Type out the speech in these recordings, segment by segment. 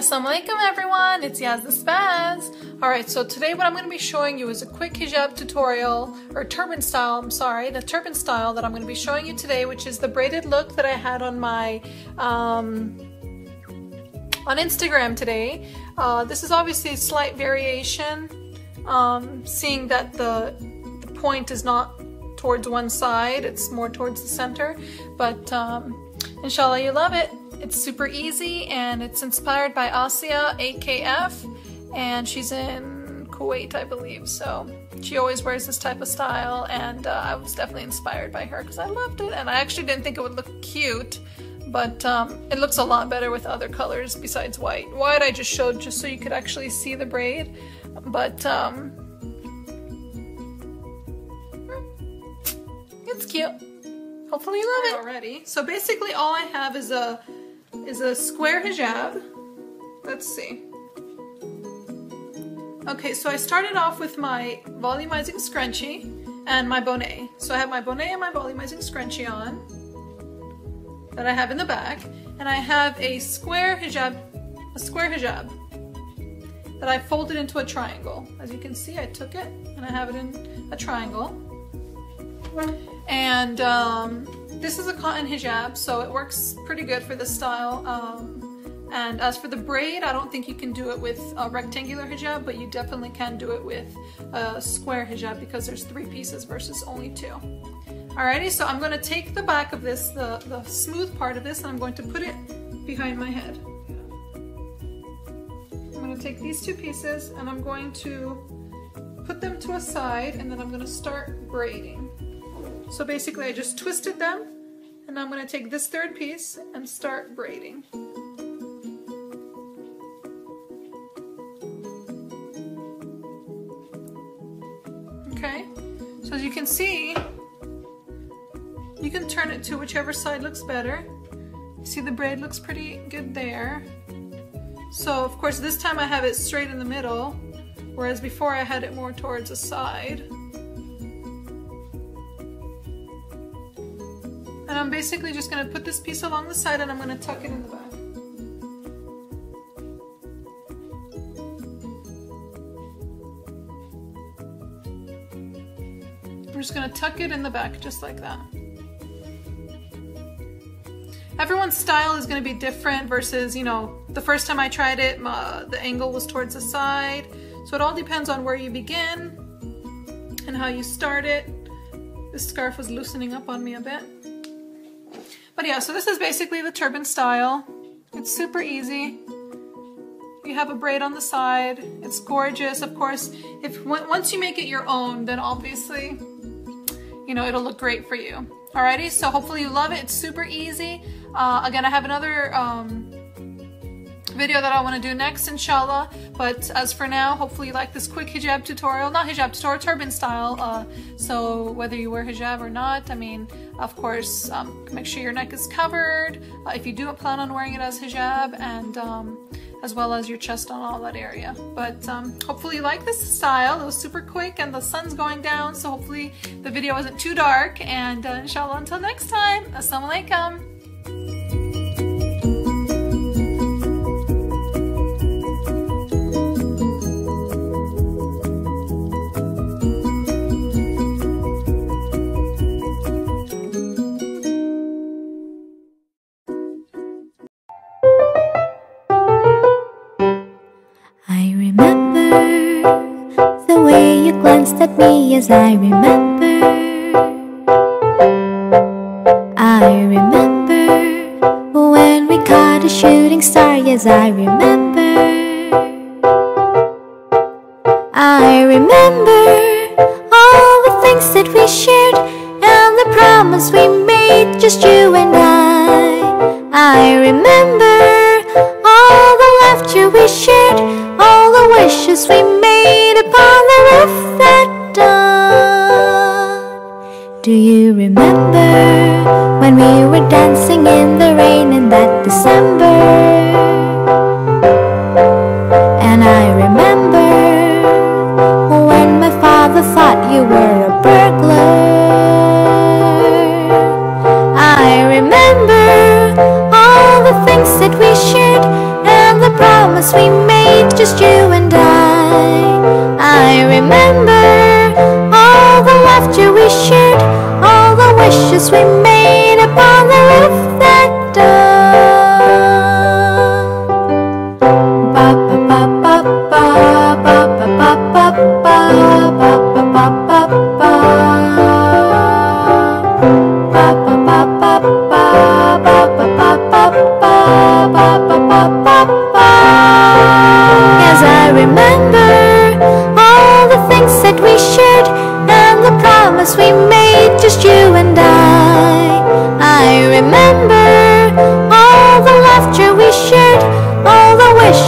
Assalamualaikum everyone, it's Yaz the Spaz. Alright, so today what I'm going to be showing you is a quick hijab tutorial, or turban style, I'm sorry, the turban style that I'm going to be showing you today, which is the braided look that I had on my, on Instagram today. This is obviously a slight variation, seeing that the point is not towards one side, it's more towards the center, but inshallah you love it. It's super easy and it's inspired by Asya, AKF, and she's in Kuwait, I believe, so she always wears this type of style, and I was definitely inspired by her because I loved it, and I actually didn't think it would look cute, but it looks a lot better with other colors besides white. White I just showed just so you could actually see the braid, but it's cute. Hopefully you love it already. So basically all I have is a square hijab. Let's see. Okay, so I started off with my volumizing scrunchie and my bonnet. So I have my bonnet and my volumizing scrunchie on that I have in the back, and I have a square hijab that I folded into a triangle. As you can see, I took it and I have it in a triangle. And this is a cotton hijab, so it works pretty good for this style. And as for the braid, I don't think you can do it with a rectangular hijab, but you definitely can do it with a square hijab because there's 3 pieces versus only 2. Alrighty, so I'm going to take the back of this, the smooth part of this, and I'm going to put it behind my head. I'm going to take these 2 pieces and I'm going to put them to a side, and then I'm going to start braiding. So basically I just twisted them, and I'm going to take this 3rd piece and start braiding. Okay, so as you can see, you can turn it to whichever side looks better. You see the braid looks pretty good there. So of course this time I have it straight in the middle, whereas before I had it more towards the side. And I'm basically just going to put this piece along the side and I'm going to tuck it in the back. I'm just going to tuck it in the back just like that. Everyone's style is going to be different versus, you know, the first time I tried it, the angle was towards the side. So it all depends on where you begin and how you start it. This scarf was loosening up on me a bit. But yeah, so this is basically the turban style. It's super easy. You have a braid on the side. It's gorgeous. Of course, once you make it your own, then obviously, you know, it'll look great for you. Alrighty, so hopefully you love it. It's super easy. Again, I have another video that I want to do next, inshallah, but as for now, hopefully you like this quick hijab tutorial, not hijab tutorial, turban style. So whether you wear hijab or not, I mean, of course, make sure your neck is covered if you do plan on wearing it as hijab, and as well as your chest on all that area. But hopefully you like this style. It was super quick and the sun's going down, so hopefully the video wasn't too dark, and inshallah until next time, assalamualaikum. Glanced at me as I remember. I remember when we caught a shooting star. Yes, I remember. I remember all the things that we shared and the promise we made, just you and I remember all the laughter we shared, all the wishes we made upon the roof that dawn. Do you remember when we were dancing in the rain in that December? And I remember when my father thought you were a burglar. I remember all the things that we shared and the promise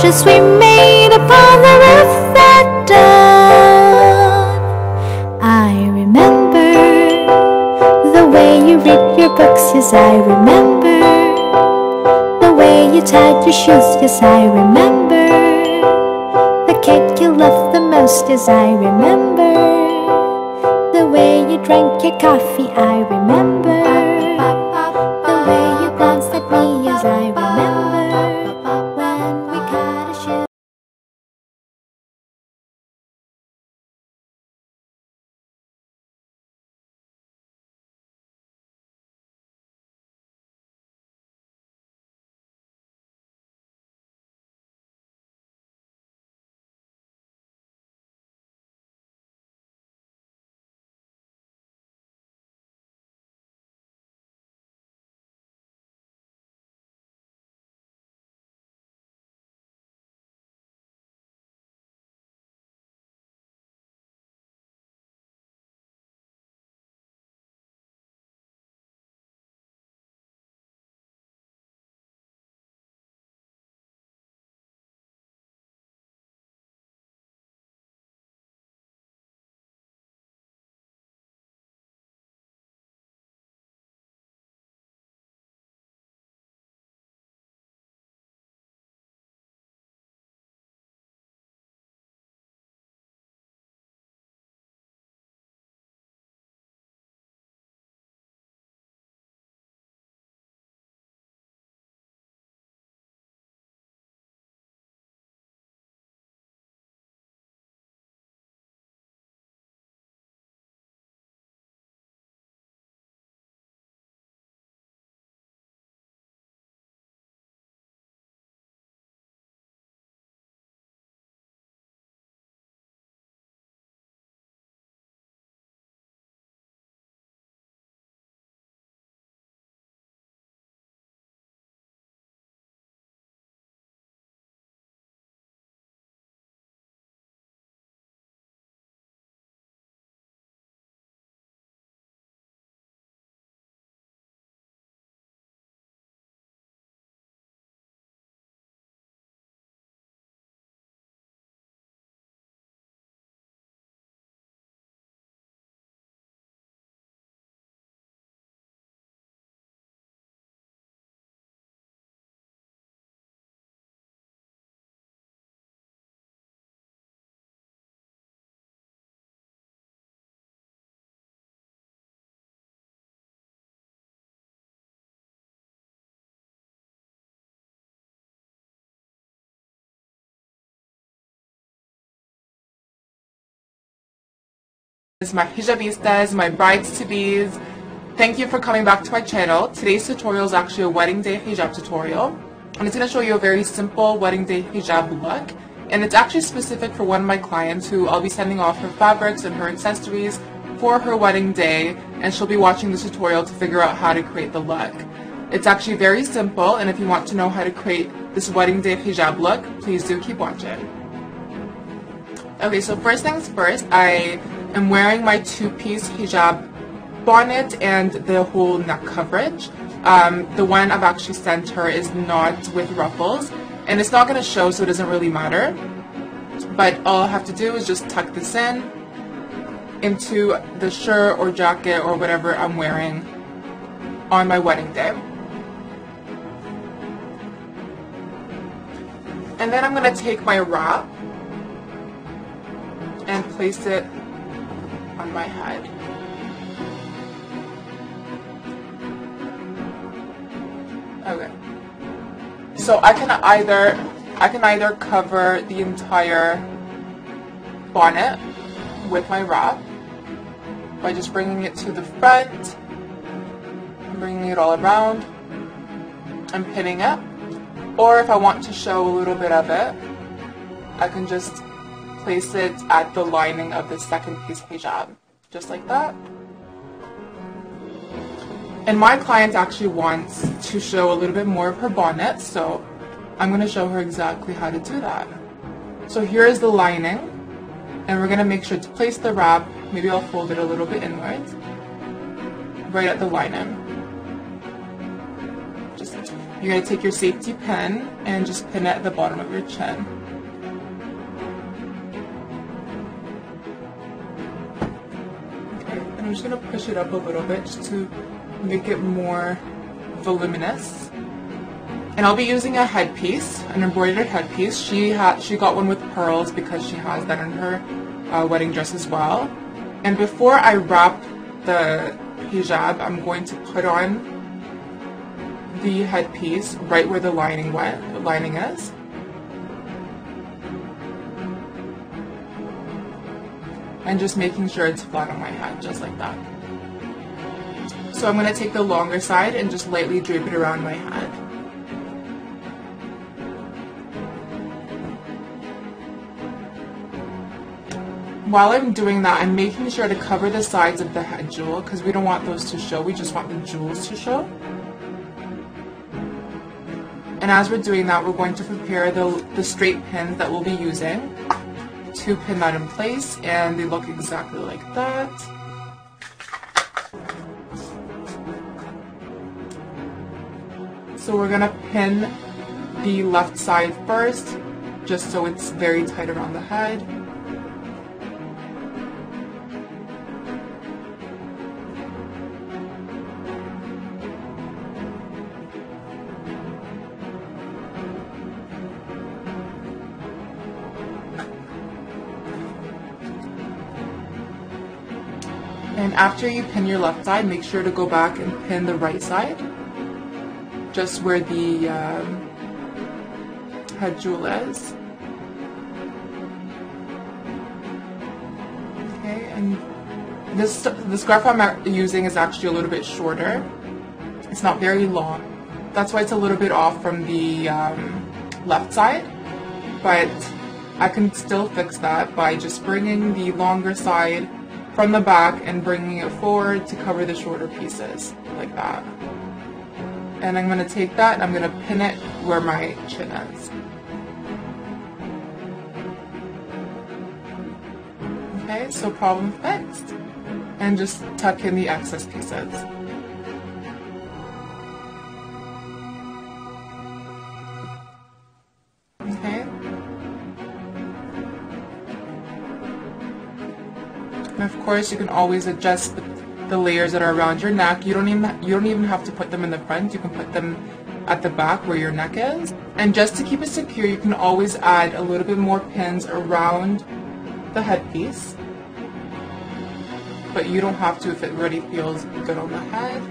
wishes we made upon the roof that dawn. I remember the way you read your books, yes I remember the way you tied your shoes, yes I remember the cake you loved the most, yes I remember the way you drank your coffee, I remember the way you glanced at me, yes I remember when we cut a shoe. My hijabistas, my brides-to-bes, thank you for coming back to my channel. Today's tutorial is actually a wedding day hijab tutorial, and it's going to show you a very simple wedding day hijab look, and it's actually specific for one of my clients who I'll be sending off her fabrics and her accessories for her wedding day, and she'll be watching this tutorial to figure out how to create the look. It's actually very simple, and if you want to know how to create this wedding day hijab look, please do keep watching. Okay, so first things first, I am wearing my two-piece hijab bonnet and the whole neck coverage. The one I've actually sent her is not with ruffles, and it's not going to show, so it doesn't really matter. But all I have to do is just tuck this in into the shirt or jacket or whatever I'm wearing on my wedding day. And then I'm going to take my wrap and place it on my head. Okay. So I can either cover the entire bonnet with my wrap by just bringing it to the front, bringing it all around, and pinning it. Or if I want to show a little bit of it, I can just place it at the lining of the second piece hijab, just like that. And my client actually wants to show a little bit more of her bonnet, so I'm going to show her exactly how to do that. So here is the lining, and we're going to make sure to place the wrap, maybe I'll fold it a little bit inwards, right at the lining. Just you're going to take your safety pin and just pin it at the bottom of your chin. Okay, and I'm just going to push it up a little bit just to make it more voluminous. And I'll be using a headpiece, an embroidered headpiece. She got one with pearls because she has that in her wedding dress as well. And before I wrap the hijab, I'm going to put on the headpiece right where the lining is. And just making sure it's flat on my head, just like that. So I'm going to take the longer side and just lightly drape it around my head. While I'm doing that, I'm making sure to cover the sides of the head jewel because we don't want those to show, we just want the jewels to show. And as we're doing that, we're going to prepare the straight pins that we'll be using to pin that in place, and they look exactly like that. So we're going to pin the left side first, just so it's very tight around the head. And after you pin your left side, make sure to go back and pin the right side, just where the head jewel is. Okay, and the scarf I'm using is actually a little bit shorter. It's not very long. That's why it's a little bit off from the left side, but I can still fix that by just bringing the longer side from the back and bringing it forward to cover the shorter pieces, like that. And I'm going to take that and I'm going to pin it where my chin is. Okay, so problem fixed. And just tuck in the excess pieces. Okay. And of course, you can always adjust the layers that are around your neck. You don't even have to put them in the front. You can put them at the back where your neck is. And just to keep it secure, you can always add a little bit more pins around the headpiece. But you don't have to if it already feels good on the head.